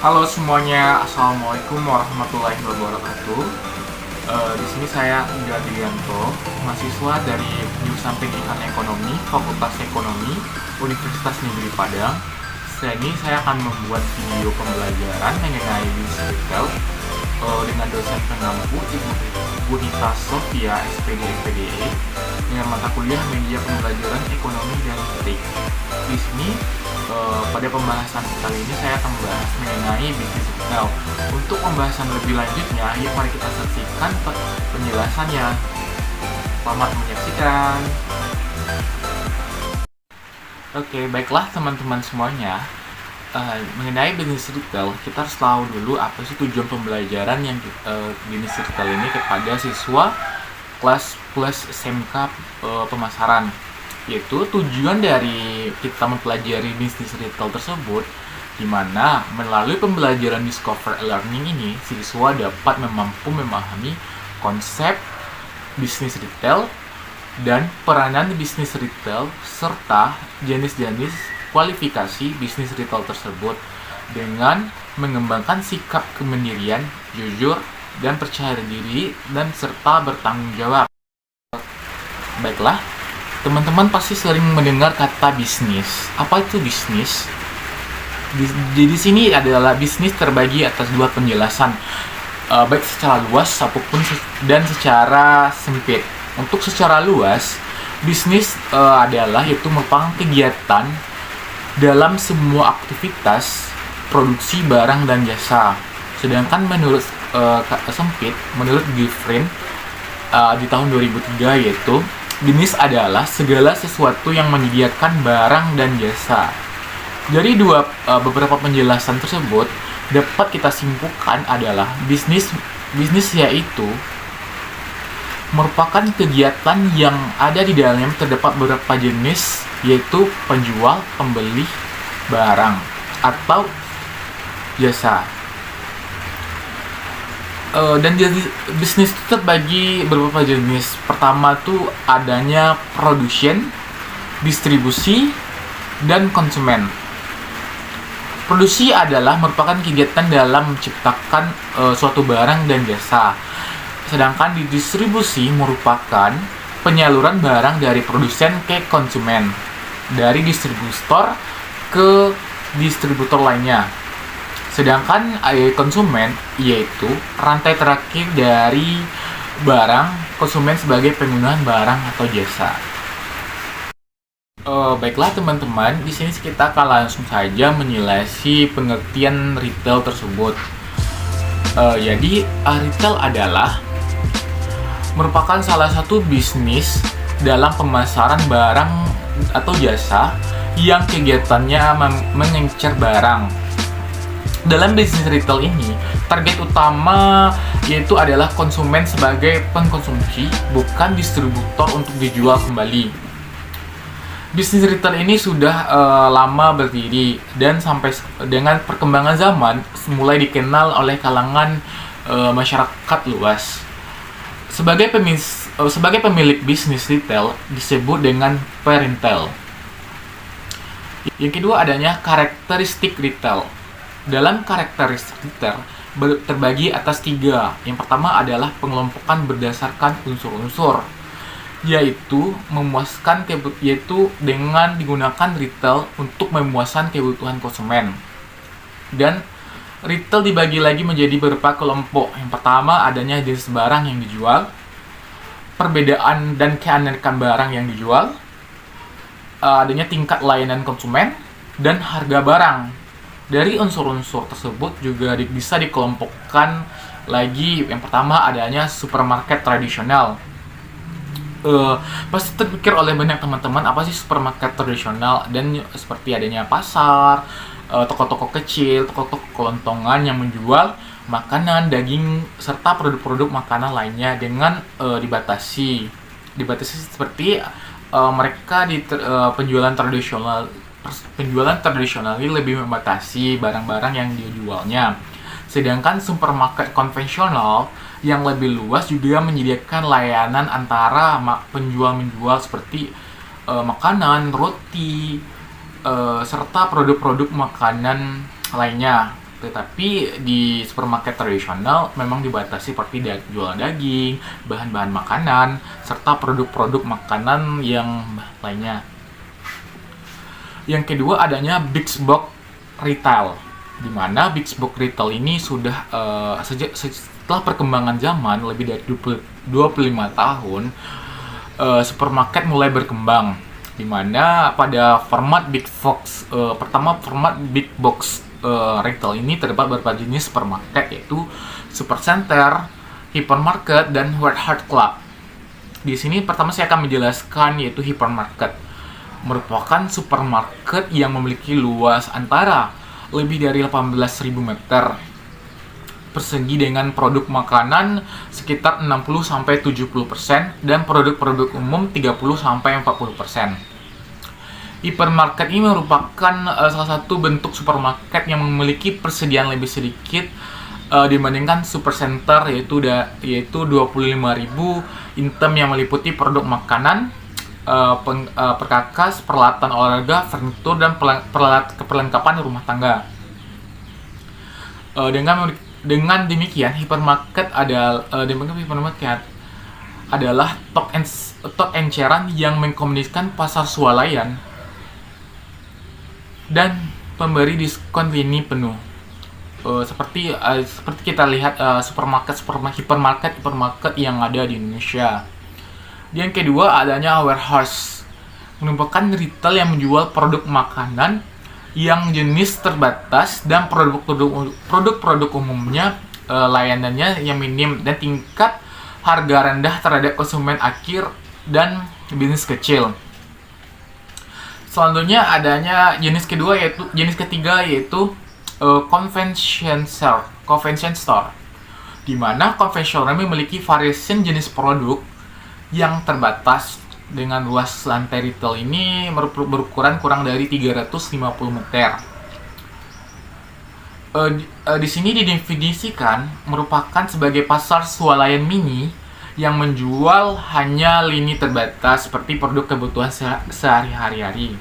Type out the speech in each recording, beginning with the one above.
Halo semuanya, assalamualaikum warahmatullahi wabarakatuh. Di sini saya Gadrianto, mahasiswa dari jurusan Pendidikan Ekonomi, Fakultas Ekonomi, Universitas Negeri Padang. Setelah ini saya akan membuat video pembelajaran mengenai bisnis retail dengan dosen pengampu Ibu Rita Sofia SPD FPDE dengan mata kuliah media pembelajaran ekonomi dan etik. Di sini pada pembahasan kali ini saya akan membahas mengenai bisnis retail. Untuk pembahasan lebih lanjutnya, yuk mari kita saksikan penjelasannya. Selamat menyaksikan. Oke, baiklah teman-teman semuanya. Mengenai bisnis retail, kita harus tahu dulu apa sih tujuan pembelajaran yang bisnis retail ini kepada siswa kelas plus SMK pemasaran. Yaitu tujuan dari kita mempelajari bisnis retail tersebut, di mana melalui pembelajaran discover learning ini, siswa dapat mampu memahami konsep bisnis retail dan peranan bisnis retail serta jenis-jenis kualifikasi bisnis retail tersebut dengan mengembangkan sikap kemandirian, jujur, dan percaya diri dan serta bertanggung jawab. Baiklah, teman-teman pasti sering mendengar kata bisnis. Apa itu bisnis? Di sini adalah bisnis terbagi atas dua penjelasan, baik secara luas ataupun dan secara sempit. Untuk secara luas, bisnis adalah itu merupakan kegiatan dalam semua aktivitas produksi barang dan jasa. Sedangkan menurut sempit, menurut Giffrin di tahun 2003, yaitu bisnis adalah segala sesuatu yang menyediakan barang dan jasa. Dari beberapa penjelasan tersebut dapat kita simpulkan adalah bisnis yaitu merupakan kegiatan yang ada di dalamnya terdapat beberapa jenis, yaitu penjual, pembeli barang atau jasa. Dan jadi bisnis itu terbagi beberapa jenis. Pertama tuh adanya production, distribusi, dan konsumen. Produksi adalah merupakan kegiatan dalam menciptakan suatu barang dan jasa. Sedangkan di distribusi merupakan penyaluran barang dari produsen ke konsumen, dari distributor ke distributor lainnya. Sedangkan konsumen yaitu rantai terakhir dari barang konsumen sebagai penggunaan barang atau jasa. Baiklah teman-teman, di sini kita akan langsung saja menilai si pengertian retail tersebut. Jadi retail adalah merupakan salah satu bisnis dalam pemasaran barang atau jasa yang kegiatannya mengencer barang. Dalam bisnis retail ini, target utama yaitu adalah konsumen sebagai pengkonsumsi, bukan distributor untuk dijual kembali. Bisnis retail ini sudah lama berdiri dan sampai dengan perkembangan zaman mulai dikenal oleh kalangan masyarakat luas. Sebagai pemilik bisnis retail disebut dengan perintel. Yang kedua adanya karakteristik retail. Dalam karakteristik retail terbagi atas 3. Yang pertama adalah pengelompokan berdasarkan unsur-unsur, yaitu dengan digunakan retail untuk memuaskan kebutuhan konsumen. Dan retail dibagi lagi menjadi beberapa kelompok. Yang pertama adanya jenis barang yang dijual, perbedaan dan keanekaragaman barang yang dijual, adanya tingkat layanan konsumen, dan harga barang. Dari unsur-unsur tersebut juga bisa dikelompokkan lagi. Yang pertama adanya supermarket tradisional. Pasti terpikir oleh banyak teman-teman apa sih supermarket tradisional, dan seperti adanya pasar, toko-toko kecil, toko-toko kelontongan yang menjual makanan, daging, serta produk-produk makanan lainnya dengan dibatasi seperti mereka di penjualan tradisional ini lebih membatasi barang-barang yang dijualnya. Sedangkan supermarket konvensional yang lebih luas juga menyediakan layanan antara penjual-menjual seperti makanan, roti, serta produk-produk makanan lainnya. Tetapi di supermarket tradisional memang dibatasi seperti jualan daging, bahan-bahan makanan, serta produk-produk makanan yang lainnya. Yang kedua adanya big box retail, di mana big box retail ini sudah setelah perkembangan zaman lebih dari 25 tahun, supermarket mulai berkembang, di mana pada format big box format big box retail ini terdapat beberapa jenis supermarket, yaitu supercenter, hypermarket, dan Warehouse Club. Di sini pertama saya akan menjelaskan yaitu hypermarket, merupakan supermarket yang memiliki luas antara lebih dari 18.000 meter persegi dengan produk makanan sekitar 60-70% dan produk-produk umum 30-40%. Hypermarket ini merupakan salah satu bentuk supermarket yang memiliki persediaan lebih sedikit dibandingkan supercenter, yaitu 25.000 item yang meliputi produk makanan, perkakas, peralatan olahraga, furnitur, dan perlengkapan rumah tangga. Dengan demikian, hypermarket adalah tok enceran yang mengkomunikasikan pasar swalayan dan pemberi diskon lini penuh. Seperti kita lihat hypermarket yang ada di Indonesia. Yang kedua adanya warehouse, merupakan retail yang menjual produk makanan yang jenis terbatas dan produk-produk umumnya layanannya yang minim dan tingkat harga rendah terhadap konsumen akhir dan bisnis kecil. Selanjutnya adanya jenis ketiga yaitu convention store, di mana convention store memiliki variasi jenis produk yang terbatas dengan luas lantai retail ini berukuran kurang dari 350 meter. Di sini didefinisikan merupakan sebagai pasar swalayan mini yang menjual hanya lini terbatas seperti produk kebutuhan sehari-hari.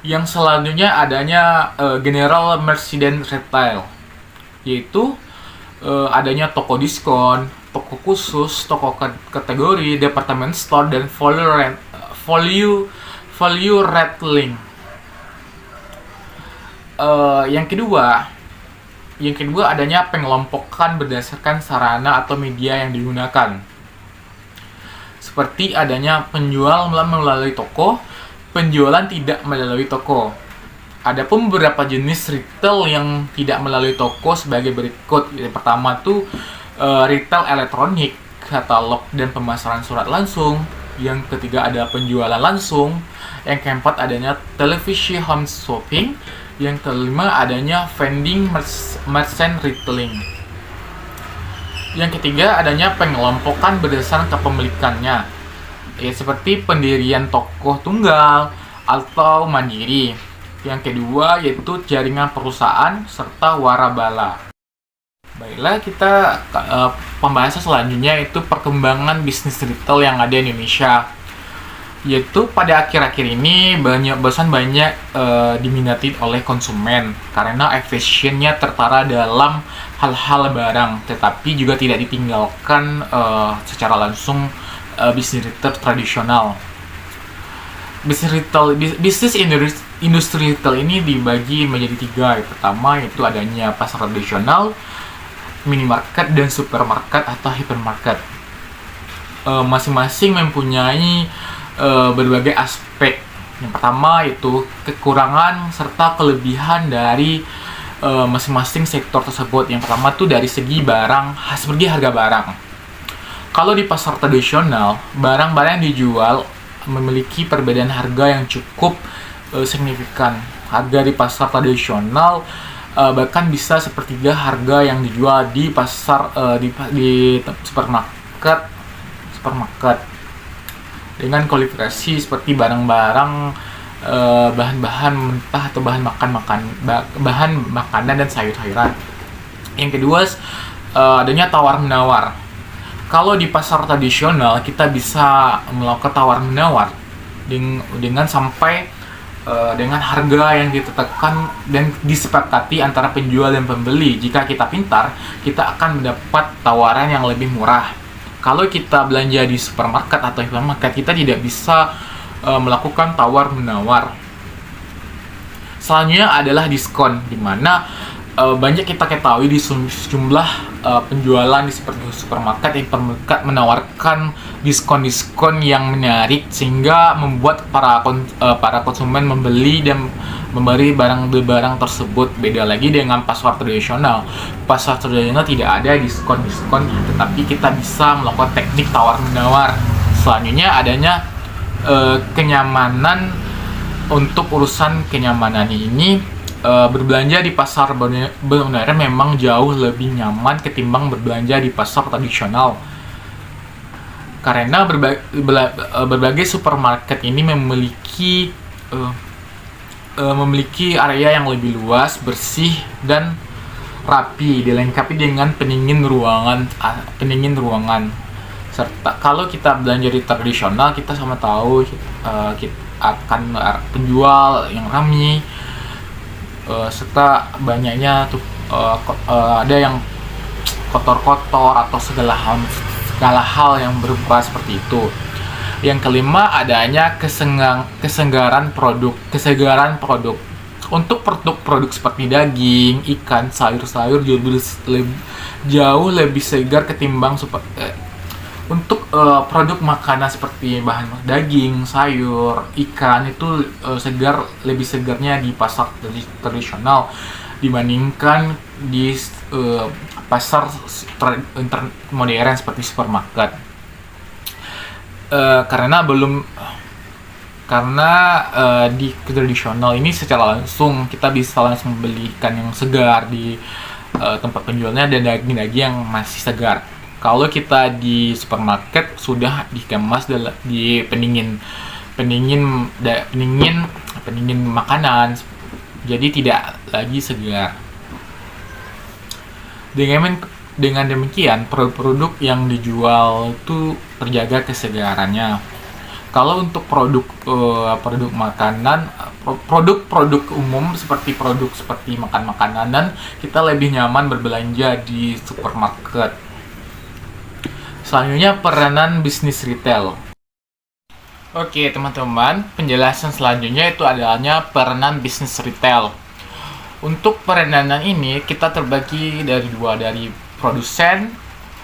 Yang selanjutnya adanya general merchandise retail, yaitu adanya toko diskon, toko khusus, toko kategori, department store, dan value retailing. Yang kedua adanya pengelompokan berdasarkan sarana atau media yang digunakan, seperti adanya penjual melalui toko, penjualan tidak melalui toko. Adapun beberapa jenis retail yang tidak melalui toko sebagai berikut. Yang pertama tuh retail elektronik, katalog dan pemasaran surat langsung. Yang ketiga ada penjualan langsung. Yang keempat adanya televisi home shopping. Yang kelima adanya vending merchant retailing. Yang ketiga adanya pengelompokan berdasarkan kepemilikannya, seperti pendirian toko tunggal atau mandiri. Yang kedua yaitu jaringan perusahaan serta warabala. Baiklah, kita pembahasan selanjutnya yaitu perkembangan bisnis retail yang ada di Indonesia. Yaitu pada akhir-akhir ini banyak diminati oleh konsumen karena efisiennya tertara dalam hal-hal barang, tetapi juga tidak ditinggalkan secara langsung bisnis retail tradisional. Bisnis industri retail ini dibagi menjadi tiga. Yang pertama yaitu adanya pasar tradisional, minimarket, dan supermarket atau hypermarket. Masing-masing mempunyai berbagai aspek. Yang pertama yaitu kekurangan serta kelebihan dari masing-masing sektor tersebut. Yang pertama tuh dari segi harga barang. Kalau di pasar tradisional, barang-barang yang dijual memiliki perbedaan harga yang cukup signifikan. Harga di pasar tradisional bahkan bisa sepertiga harga yang dijual di pasar di supermarket dengan kualifikasi seperti barang-barang bahan-bahan mentah atau bahan makanan dan sayur-sayuran. Yang kedua adanya tawar-menawar. Kalau di pasar tradisional kita bisa melakukan tawar-menawar dengan sampai dengan harga yang ditetapkan dan disepakati antara penjual dan pembeli. Jika kita pintar, kita akan mendapat tawaran yang lebih murah. Kalau kita belanja di supermarket atau hypermarket, kita tidak bisa melakukan tawar-menawar. Selanjutnya adalah diskon, di mana banyak kita ketahui di sejumlah penjualan di seperti supermarket menawarkan diskon-diskon yang menarik, sehingga membuat para konsumen membeli dan membeli barang tersebut. Beda lagi dengan pasar tradisional. Pasar tradisional tidak ada diskon-diskon, tetapi kita bisa melakukan teknik tawar-menawar. Selanjutnya adanya kenyamanan. Untuk urusan kenyamanan ini, berbelanja di pasar benar memang jauh lebih nyaman ketimbang berbelanja di pasar tradisional, karena berbagai supermarket ini memiliki area yang lebih luas, bersih dan rapi, dilengkapi dengan pendingin ruangan. Serta kalau kita belanja di tradisional, kita sama tahu kita akan penjual yang ramai, serta banyaknya ada yang kotor-kotor atau segala hal yang berupa seperti itu. Yang kelima, adanya kesegaran produk. Untuk produk-produk seperti daging, ikan, sayur-sayur jauh lebih segar ketimbang untuk produk makanan seperti bahan daging, sayur, ikan itu lebih segarnya di pasar tradisional dibandingkan di pasar modern seperti supermarket. Karena di tradisional ini secara langsung kita bisa langsung membeli ikan yang segar di tempat penjualnya dan daging-daging yang masih segar. Kalau kita di supermarket sudah dikemas di pendingin makanan, jadi tidak lagi segar. Dengan demikian, produk-produk yang dijual itu terjaga kesegarannya. Kalau untuk produk makanan, produk umum seperti makanan, kita lebih nyaman berbelanja di supermarket. Selanjutnya, peranan bisnis retail. Oke teman-teman, penjelasan selanjutnya itu adanya peranan bisnis retail. Untuk peranan ini kita terbagi dari produsen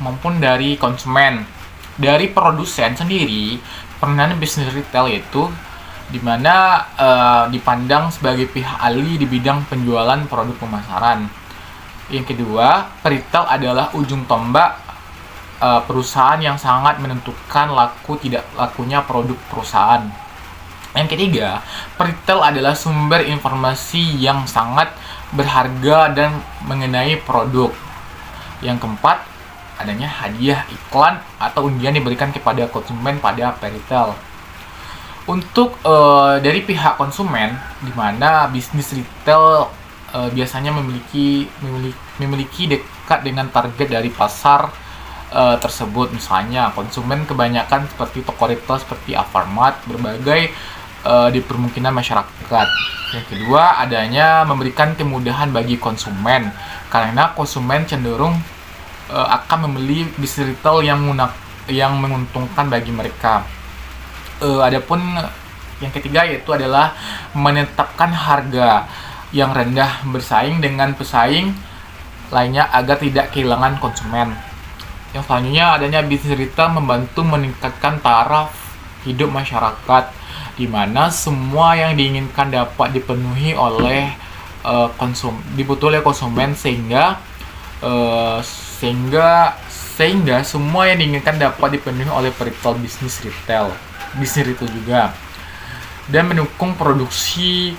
maupun dari konsumen. Dari produsen sendiri, peranan bisnis retail itu dimana dipandang sebagai pihak ahli di bidang penjualan produk pemasaran. Yang kedua, retail adalah ujung tombak perusahaan yang sangat menentukan laku tidak lakunya produk perusahaan. Yang ketiga, retail adalah sumber informasi yang sangat berharga dan mengenai produk. Yang keempat, adanya hadiah, iklan, atau undian diberikan kepada konsumen pada retail. Untuk dari pihak konsumen, di mana bisnis retail biasanya memiliki dekat dengan target dari pasar tersebut. Misalnya konsumen kebanyakan seperti toko retail seperti Alfamart, berbagai di permukiman masyarakat. Yang kedua, adanya memberikan kemudahan bagi konsumen, karena konsumen cenderung akan membeli bisnis retail yang menguntungkan bagi mereka. Adapun yang ketiga yaitu adalah menetapkan harga yang rendah bersaing dengan pesaing lainnya agar tidak kehilangan konsumen. Yang selanjutnya, adanya bisnis retail membantu meningkatkan taraf hidup masyarakat, di mana semua yang diinginkan dapat dipenuhi oleh konsumen, sehingga semua yang diinginkan dapat dipenuhi oleh bisnis retail juga, dan mendukung produksi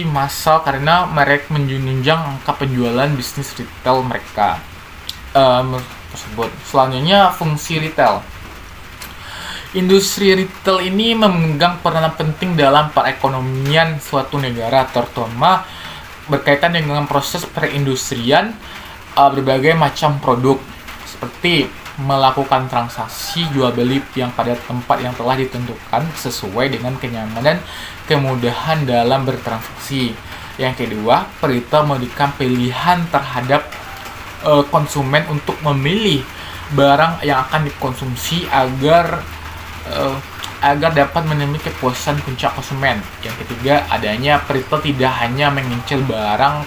massal karena mereka menunjang angka penjualan bisnis retail mereka tersebut. Selanjutnya, fungsi retail. Industri retail ini memegang peranan penting dalam perekonomian suatu negara, terutama berkaitan dengan proses perindustrian berbagai macam produk seperti melakukan transaksi jual beli yang pada tempat yang telah ditentukan sesuai dengan kenyamanan kemudahan dalam bertransaksi. Yang kedua, Perita memberikan pilihan terhadap konsumen untuk memilih barang yang akan dikonsumsi agar dapat menemui kepuasan puncak konsumen. Yang ketiga, adanya Perita tidak hanya mengincar barang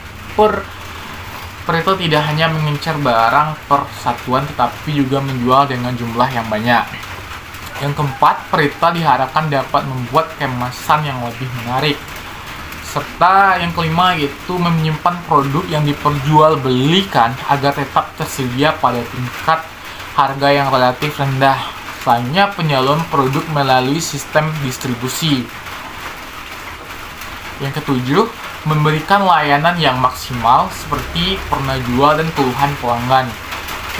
per satuan tetapi juga menjual dengan jumlah yang banyak. Yang keempat, Perita diharapkan dapat membuat kemasan yang lebih menarik. Serta yang kelima yaitu menyimpan produk yang diperjualbelikan agar tetap tersedia pada tingkat harga yang relatif rendah. Selanjutnya, penyaluran produk melalui sistem distribusi. Yang ketujuh, memberikan layanan yang maksimal seperti pernah jual dan keluhan pelanggan.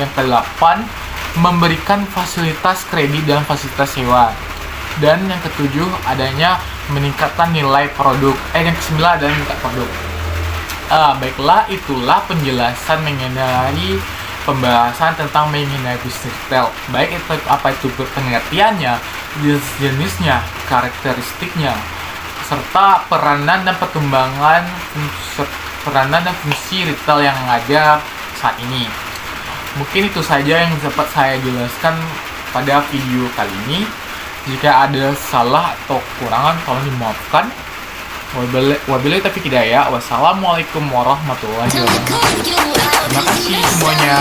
Yang kedelapan, memberikan fasilitas kredit dan fasilitas sewa. Dan yang ketujuh, adanya meningkatkan nilai produk. Yang kesembilan adalah meningkatkan produk. Baiklah, itulah penjelasan mengenai pembahasan tentang mengenai bisnis retail. Baik itu apa itu pengertiannya, jenisnya, karakteristiknya, serta peranan dan perkembangan fungsi retail yang ada saat ini. Mungkin itu saja yang dapat saya jelaskan pada video kali ini. Jika ada salah atau kekurangan, tolong dimaafkan. Wabillahi taufiq hidayah. Wassalamualaikum warahmatullahi wabarakatuh. Terima kasih semuanya.